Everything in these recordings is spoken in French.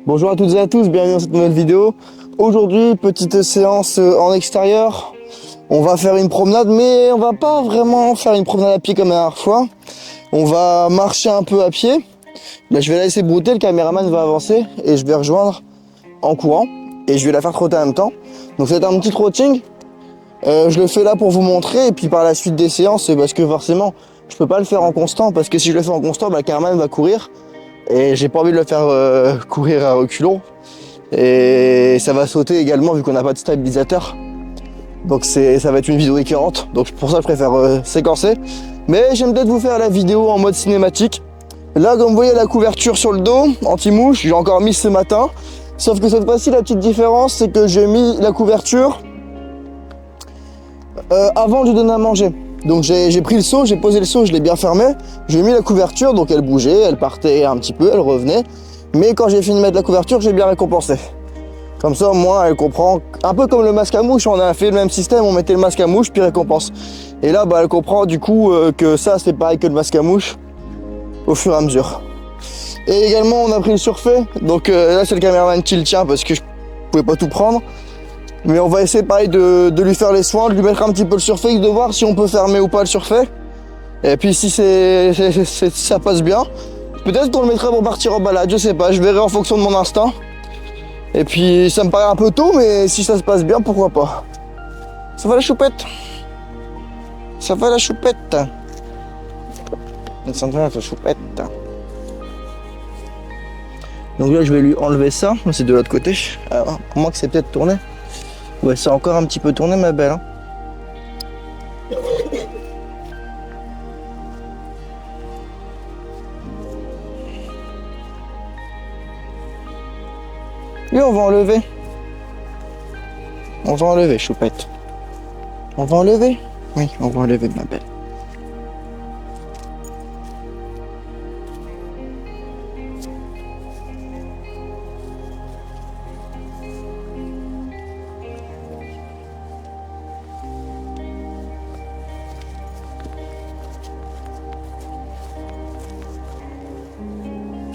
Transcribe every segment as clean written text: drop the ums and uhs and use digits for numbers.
Bonjour à toutes et à tous, bienvenue dans cette nouvelle vidéo. Aujourd'hui, petite séance en extérieur. On va faire une promenade, mais on va pas vraiment faire une promenade à pied comme la dernière fois. On va marcher un peu à pied. Là, je vais la laisser brouter, le caméraman va avancer et je vais rejoindre en courant. Et je vais la faire trotter en même temps. Donc c'est un petit trotting. Je le fais là pour vous montrer et puis par la suite des séances, parce que forcément, je peux pas le faire en constant parce que si je le fais en constant, le caméraman va courir. Et j'ai pas envie de le faire courir à reculons. Et ça va sauter également vu qu'on n'a pas de stabilisateur. Donc ça va être une vidéo écœurante. Donc pour ça je préfère séquencer. Mais j'aime peut-être vous faire la vidéo en mode cinématique. Là comme vous voyez la couverture sur le dos, anti-mouche, j'ai encore mis ce matin. Sauf que cette fois-ci la petite différence c'est que j'ai mis la couverture avant de lui donner à manger. Donc j'ai pris le seau, j'ai posé le seau, je l'ai bien fermé. J'ai mis la couverture, donc elle bougeait, elle partait un petit peu, elle revenait. Mais quand j'ai fini de mettre la couverture, j'ai bien récompensé. Comme ça, au moins, elle comprend. Un peu comme le masque à mouche, on a fait le même système, on mettait le masque à mouche, puis récompense. Et là, elle comprend du coup que ça, c'est pareil que le masque à mouche, au fur et à mesure. Et également, on a pris le surfait. Donc là, c'est le caméraman qui le tient parce que je pouvais pas tout prendre. Mais on va essayer pareil de lui faire les soins, de lui mettre un petit peu le surfait, de voir si on peut fermer ou pas le surfait. Et puis si ça passe bien, peut-être qu'on le mettra pour partir en balade, je sais pas, je verrai en fonction de mon instinct. Et puis ça me paraît un peu tôt, mais si ça se passe bien, pourquoi pas. Ça va la choupette? Ça va la choupette? Ça va la choupette. Donc là je vais lui enlever ça, c'est de l'autre côté. Alors, pour moi que c'est peut-être tourné. Ouais, c'est encore un petit peu tourné ma belle. Hein. Lui on va enlever. On va enlever, choupette. On va enlever? Oui, on va enlever ma belle.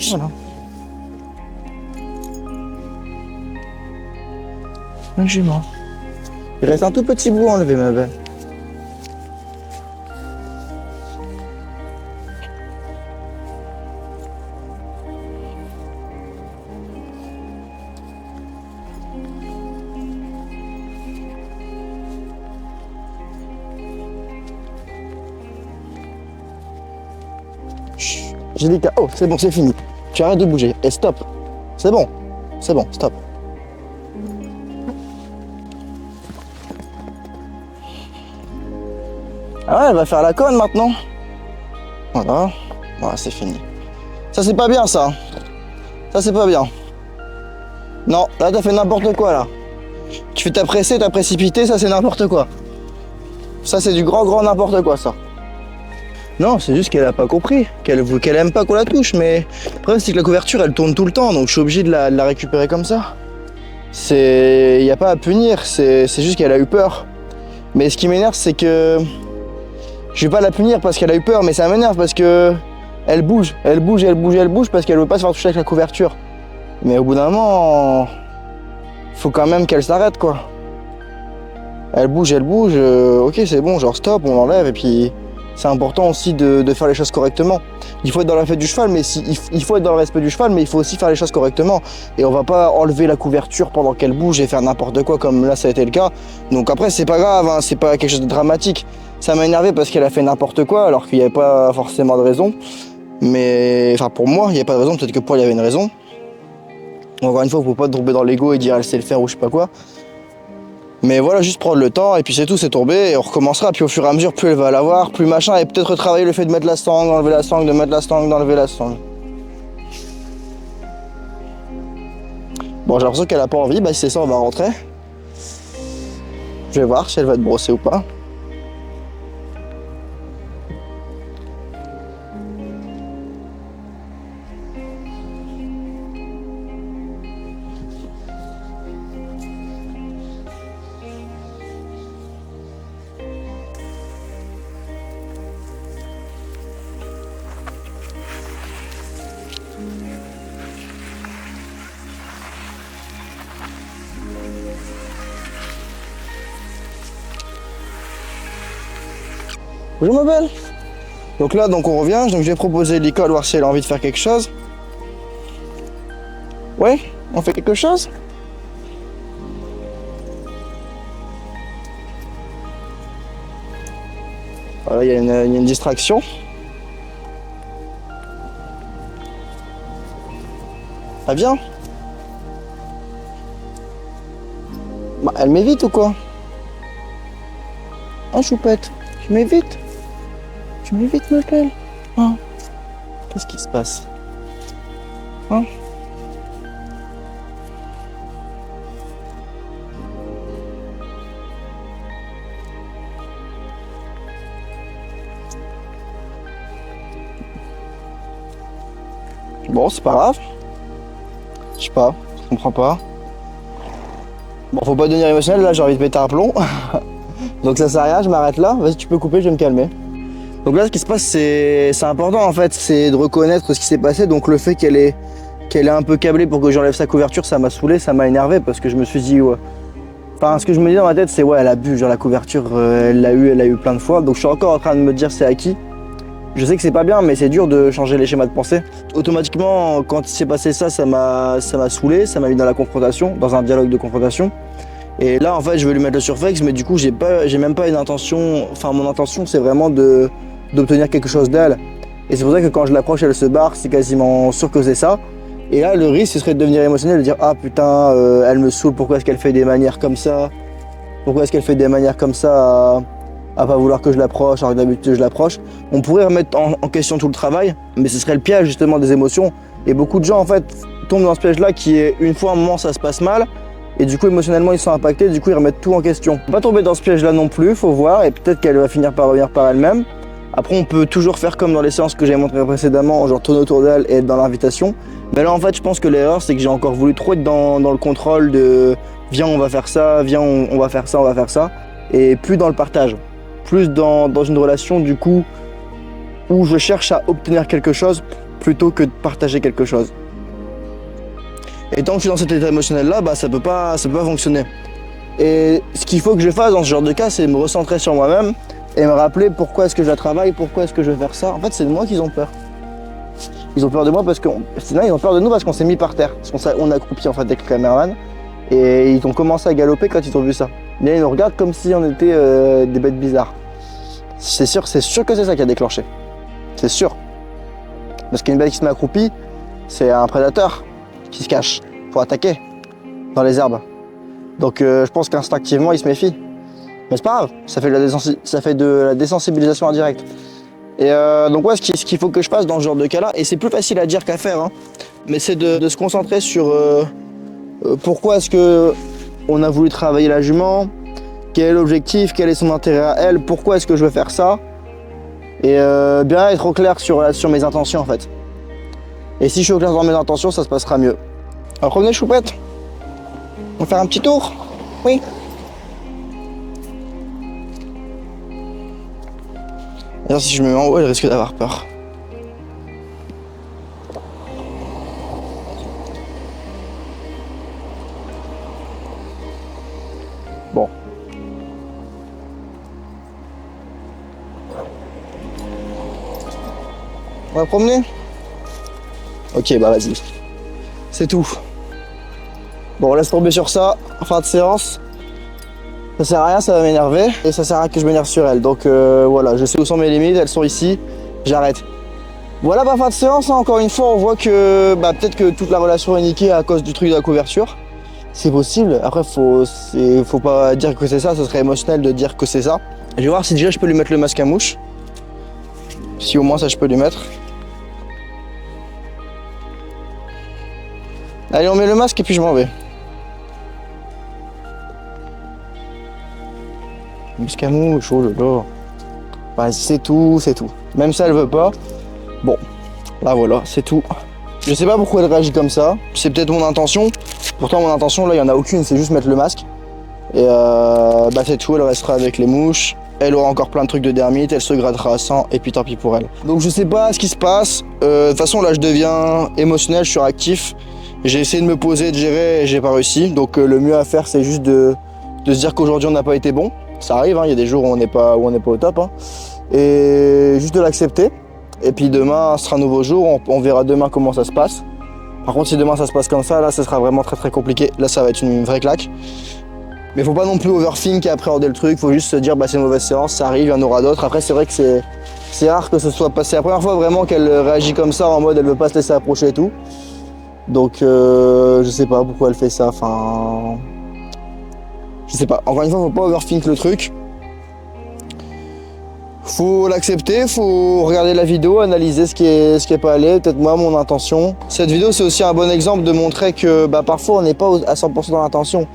Voilà. Un jument. Il reste un tout petit bout à enlever, ma belle. J'ai dit que... Oh, c'est bon, c'est fini. Tu arrêtes de bouger. Et stop. C'est bon, stop. Ah ouais, elle va faire la conne maintenant. Voilà. Voilà, c'est fini. Ça, c'est pas bien, ça. Ça, c'est pas bien. Non, là, t'as fait n'importe quoi, là. Tu t'as pressé, t'as précipité, ça, c'est n'importe quoi. Ça, c'est du grand n'importe quoi, ça. Non, c'est juste qu'elle a pas compris, qu'elle aime pas qu'on la touche, mais le problème c'est que la couverture elle tourne tout le temps, donc je suis obligé de la récupérer comme ça. Il n'y a pas à punir, c'est juste qu'elle a eu peur. Mais ce qui m'énerve c'est que je vais pas la punir parce qu'elle a eu peur, mais ça m'énerve parce que elle bouge parce qu'elle veut pas se faire toucher avec la couverture. Mais au bout d'un moment, faut quand même qu'elle s'arrête quoi. Elle bouge, ok c'est bon, genre stop, on l'enlève et puis... C'est important aussi de faire les choses correctement. Il faut être dans le respect du cheval, mais il faut être dans le respect du cheval, mais il faut aussi faire les choses correctement. Et on va pas enlever la couverture pendant qu'elle bouge et faire n'importe quoi comme là ça a été le cas. Donc après c'est pas grave, hein, c'est pas quelque chose de dramatique. Ça m'a énervé parce qu'elle a fait n'importe quoi alors qu'il n'y avait pas forcément de raison. Mais enfin pour moi il n'y a pas de raison, peut-être que pour elle il y avait une raison. Encore une fois, il faut pas tomber dans l'ego et dire elle sait le faire ou je sais pas quoi. Mais voilà, juste prendre le temps, et puis c'est tout, c'est tombé, et on recommencera, puis au fur et à mesure, plus elle va l'avoir, plus machin, et peut-être retravailler le fait de mettre la sangle, d'enlever la sangle, de mettre la sangle, d'enlever la sangle. Bon, j'ai l'impression qu'elle a pas envie, bah si c'est ça, on va rentrer. Je vais voir si elle va te brosser ou pas. Bonjour ma belle. Donc là, donc on revient. Donc j'ai proposé à l'école, voir si elle a envie de faire quelque chose. Ouais, on fait quelque chose? Voilà, il y a une distraction. Ah viens. Bah, elle m'évite ou quoi? Oh choupette, tu m'évites? Tu m'évites ma belle? Hein? Qu'est-ce qui se passe? Hein? Bon, c'est pas grave. Je sais pas, je comprends pas. Bon, faut pas devenir émotionnel, là j'ai envie de péter un plomb. Donc ça sert à rien, je m'arrête là. Vas-y, tu peux couper, je vais me calmer. Donc là, ce qui se passe, c'est important en fait, c'est de reconnaître ce qui s'est passé. Donc le fait qu'elle est un peu câblée pour que j'enlève sa couverture, ça m'a saoulé, ça m'a énervé parce que je me suis dit, ouais. Enfin, ce que je me dis dans ma tête, c'est ouais, elle a bu, genre la couverture, elle l'a eu plein de fois. Donc je suis encore en train de me dire c'est acquis. Je sais que c'est pas bien, mais c'est dur de changer les schémas de pensée. Automatiquement, quand il s'est passé ça, ça m'a saoulé, ça m'a mis dans la confrontation, dans un dialogue de confrontation. Et là, en fait, je veux lui mettre le surflex, mais du coup, j'ai même pas une intention. Enfin, mon intention, c'est vraiment d'obtenir quelque chose d'elle. Et c'est pour ça que quand je l'approche, elle se barre, c'est quasiment sûr que c'est ça. Et là, le risque, ce serait de devenir émotionnel, de dire ah putain, elle me saoule, pourquoi est-ce qu'elle fait des manières comme ça? Pourquoi est-ce qu'elle fait des manières comme ça à pas vouloir que je l'approche, alors que d'habitude je l'approche? On pourrait remettre en question tout le travail, mais ce serait le piège justement des émotions. Et beaucoup de gens en fait tombent dans ce piège-là qui est une fois un moment ça se passe mal, et du coup émotionnellement ils sont impactés, du coup ils remettent tout en question. Faut pas tomber dans ce piège-là non plus, faut voir, et peut-être qu'elle va finir par revenir par elle-même. Après on peut toujours faire comme dans les séances que j'ai montrées précédemment, genre tourner autour d'elle et être dans l'invitation. Mais là en fait je pense que l'erreur c'est que j'ai encore voulu trop être dans le contrôle de viens on va faire ça, viens on va faire ça, on va faire ça, et plus dans le partage. Plus dans une relation du coup où je cherche à obtenir quelque chose plutôt que de partager quelque chose. Et tant que je suis dans cet état émotionnel là, bah ça peut pas fonctionner. Et ce qu'il faut que je fasse dans ce genre de cas, c'est me recentrer sur moi-même et me rappeler pourquoi est-ce que je la travaille, pourquoi est-ce que je veux faire ça. En fait, c'est de moi qu'ils ont peur. Ils ont peur de moi parce que sinon ils ont peur de nous parce qu'on s'est mis par terre, parce qu'on a accroupi en fait avec le caméraman et ils ont commencé à galoper quand ils ont vu ça. Là, ils nous regardent comme si on était des bêtes bizarres. C'est sûr que c'est ça qui a déclenché. C'est sûr. Parce qu'une bête qui se met accroupie, c'est un prédateur qui se cache pour attaquer dans les herbes. Donc je pense qu'instinctivement, il se méfie. Mais c'est pas grave, ça fait de la désensibilisation indirecte. Et donc ouais, ce qu'il faut que je fasse dans ce genre de cas-là, et c'est plus facile à dire qu'à faire, hein, mais c'est de se concentrer sur pourquoi est-ce que on a voulu travailler la jument, quel est l'objectif, quel est son intérêt à elle, pourquoi est-ce que je veux faire ça, et bien être au clair sur mes intentions en fait. Et si je suis au clair dans mes intentions, ça se passera mieux. Alors revenez choupette, on va faire un petit tour. Oui. D'ailleurs si je me mets en haut, elle risque d'avoir peur. Bon. On va promener? Ok, bah vas-y. C'est tout. Bon, on laisse tomber sur ça. Fin de séance. Ça sert à rien, ça va m'énerver. Et ça sert à rien que je m'énerve sur elle. Donc voilà, je sais où sont mes limites, elles sont ici. J'arrête. Voilà, bah fin de séance, hein. Encore une fois, on voit que peut-être que toute la relation est niquée à cause du truc de la couverture. C'est possible. Après, faut pas dire que c'est ça, ce serait émotionnel de dire que c'est ça. Je vais voir si déjà je peux lui mettre le masque à mouche. Si au moins ça je peux lui mettre. Allez, on met le masque et puis je m'en vais. Masque à mouche, oh là là. Bah, c'est tout, c'est tout. Même ça, elle veut pas. Bon, là voilà, c'est tout. Je sais pas pourquoi elle réagit comme ça. C'est peut-être mon intention. Pourtant, mon intention, là, il n'y en a aucune. C'est juste mettre le masque. Et c'est tout. Elle restera avec les mouches. Elle aura encore plein de trucs de dermite. Elle se grattera à 100. Et puis tant pis pour elle. Donc, je sais pas ce qui se passe. De toute façon, là, je deviens émotionnel. Je suis réactif. J'ai essayé de me poser, de gérer. Et j'ai pas réussi. Donc, le mieux à faire, c'est juste de se dire qu'aujourd'hui, on n'a pas été bon. Ça arrive. Hein, y a des jours où on n'est pas au top. Hein. et juste de l'accepter. Et puis demain ce sera un nouveau jour, on verra demain comment ça se passe. Par contre si demain ça se passe comme ça, là ça sera vraiment très compliqué, là ça va être une vraie claque. Mais faut pas non plus overthink et appréhender le truc, faut juste se dire bah c'est une mauvaise séance, ça arrive, il y en aura d'autres. Après c'est vrai que c'est rare que ce soit passé. La première fois vraiment qu'elle réagit comme ça en mode elle veut pas se laisser approcher et tout. Donc je sais pas pourquoi elle fait ça, enfin... Je sais pas, encore une fois faut pas overthink le truc. Faut l'accepter, faut regarder la vidéo, analyser ce qui est pas allé, peut-être moi, mon intention. Cette vidéo c'est aussi un bon exemple de montrer que bah, parfois on n'est pas à 100% dans l'intention.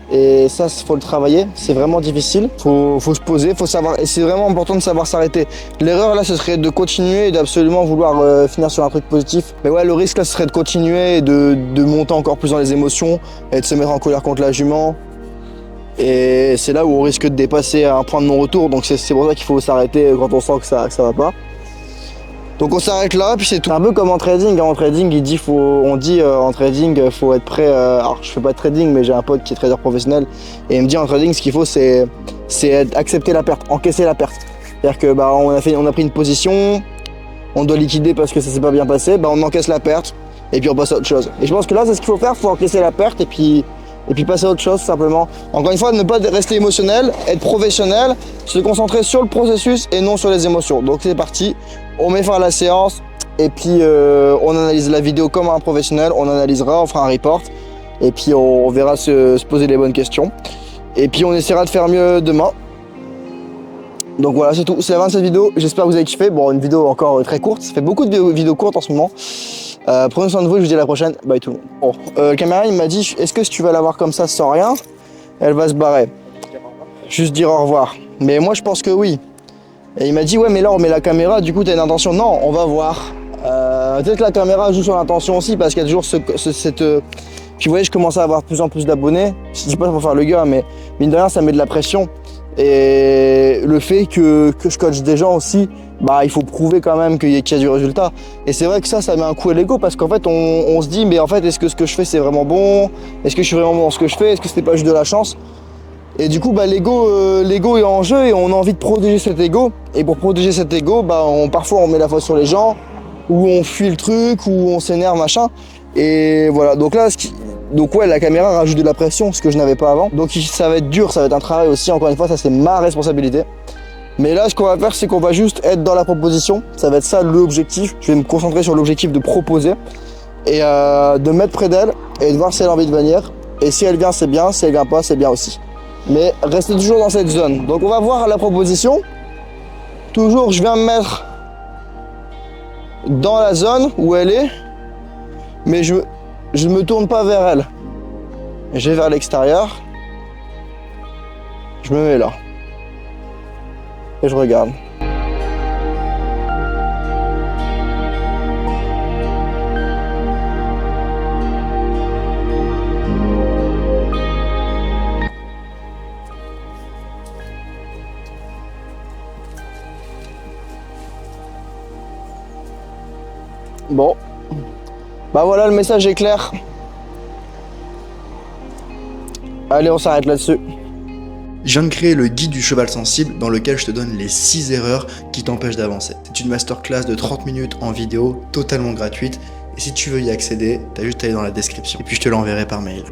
Et ça, faut le travailler, c'est vraiment difficile. Faut se poser, faut savoir, et c'est vraiment important de savoir s'arrêter. L'erreur là, ce serait de continuer et d'absolument vouloir finir sur un truc positif. Mais ouais, le risque là, ce serait de continuer et de monter encore plus dans les émotions et de se mettre en colère contre la jument. Et c'est là où on risque de dépasser un point de non-retour. Donc c'est pour ça qu'il faut s'arrêter quand on sent que ça va pas. Donc on s'arrête là, puis c'est tout. Un peu comme en trading. En trading, en trading, faut être prêt. Alors je fais pas de trading, mais j'ai un pote qui est trader professionnel et il me dit en trading, ce qu'il faut, c'est accepter la perte, encaisser la perte. C'est-à-dire que bah on a pris une position, on doit liquider parce que ça s'est pas bien passé, bah on encaisse la perte et puis on passe à autre chose. Et je pense que là, c'est ce qu'il faut faire, faut encaisser la perte et puis passer à autre chose simplement. Encore une fois, ne pas rester émotionnel, être professionnel, se concentrer sur le processus et non sur les émotions. Donc c'est parti, on met fin à la séance et puis on analyse la vidéo comme un professionnel, on analysera, on fera un report et puis on verra se poser les bonnes questions. Et puis on essaiera de faire mieux demain. Donc voilà, c'est tout, c'est la fin de cette vidéo, j'espère que vous avez kiffé. Bon, une vidéo encore très courte, ça fait beaucoup de vidéos courtes en ce moment. Prenez soin de vous, je vous dis à la prochaine, bye tout le monde. Bon, le caméra il m'a dit, est-ce que si tu vas la voir comme ça sans rien, elle va se barrer. Juste dire au revoir. Mais moi je pense que oui. Et il m'a dit, ouais mais là on met la caméra, du coup t'as une intention. Non, on va voir. Peut-être que la caméra joue sur l'intention aussi, parce qu'il y a toujours cette... Puis vous voyez, je commence à avoir de plus en plus d'abonnés. Je dis pas pour faire le gars, mais mine de rien ça met de la pression. Et le fait que je coach des gens aussi, bah il faut prouver quand même qu'il y a du résultat. Et c'est vrai que ça met un coup à l'ego, parce qu'en fait on se dit mais en fait est-ce que ce que je fais c'est vraiment bon? Est-ce que je suis vraiment bon dans ce que je fais? Est-ce que c'était pas juste de la chance? Et du coup bah l'ego est en jeu et on a envie de protéger cet ego. Et pour protéger cet ego, bah parfois on met la faute sur les gens, ou on fuit le truc, ou on s'énerve machin. Et voilà, donc là donc ouais, la caméra rajoute de la pression, ce que je n'avais pas avant. Donc ça va être dur, ça va être un travail aussi, encore une fois, ça c'est ma responsabilité. Mais là, ce qu'on va faire, c'est qu'on va juste être dans la proposition. Ça va être ça l'objectif. Je vais me concentrer sur l'objectif de proposer et de mettre près d'elle et de voir si elle a envie de venir. Et si elle vient, c'est bien. Si elle vient pas, c'est bien aussi. Mais restez toujours dans cette zone. Donc on va voir la proposition. Toujours, je viens me mettre dans la zone où elle est, mais je me tourne pas vers elle. Je vais vers l'extérieur. Je me mets là. Et je regarde. Bon. Bah voilà, le message est clair. Allez, on s'arrête là-dessus. Je viens de créer le guide du cheval sensible dans lequel je te donne les 6 erreurs qui t'empêchent d'avancer. C'est une masterclass de 30 minutes en vidéo, totalement gratuite. Et si tu veux y accéder, t'as juste à aller dans la description. Et puis je te l'enverrai par mail.